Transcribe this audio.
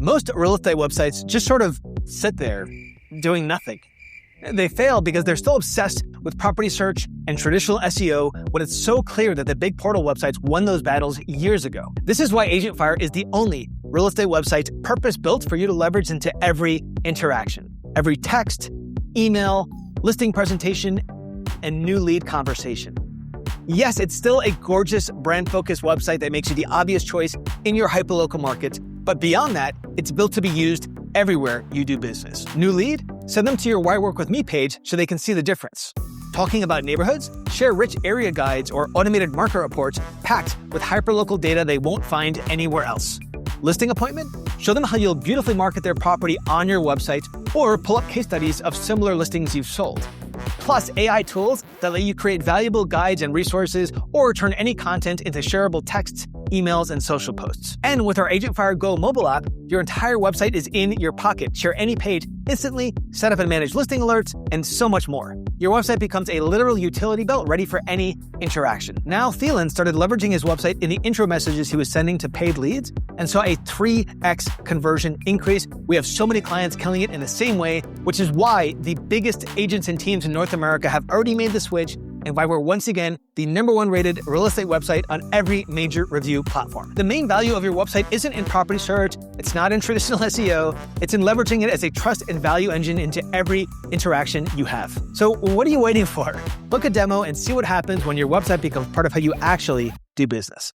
Most real estate websites just sort of sit there doing nothing. They fail because they're still obsessed with property search and traditional SEO when it's so clear that the big portal websites won those battles years ago. This is why AgentFire is the only real estate website purpose-built for you to leverage into every interaction. Every text, email, listing presentation, and new lead conversation. Yes, it's still a gorgeous brand-focused website that makes you the obvious choice in your hyperlocal markets, but beyond that, it's built to be used everywhere you do business. New lead? Send them to your Why Work With Me page so they can see the difference. Talking about neighborhoods? Share rich area guides or automated market reports packed with hyperlocal data they won't find anywhere else. Listing appointment? Show them how you'll beautifully market their property on your website or pull up case studies of similar listings you've sold. Plus AI tools that let you create valuable guides and resources or turn any content into shareable texts, emails, and social posts. And with our AgentFire GO mobile app, your entire website is in your pocket. Share any page instantly, set up and manage listing alerts, and so much more. Your website becomes a literal utility belt ready for any interaction. Now, Thielen started leveraging his website in the intro messages he was sending to paid leads and saw a 3x conversion increase. We have so many clients killing it in the same way, which is why the biggest agents and teams in North America have already made the switch and why we're once again the #1 rated real estate website on every major review platform. The main value of your website isn't in property search, it's not in traditional SEO, it's in leveraging it as a trust and value engine into every interaction you have. So what are you waiting for? Book a demo and see what happens when your website becomes part of how you actually do business.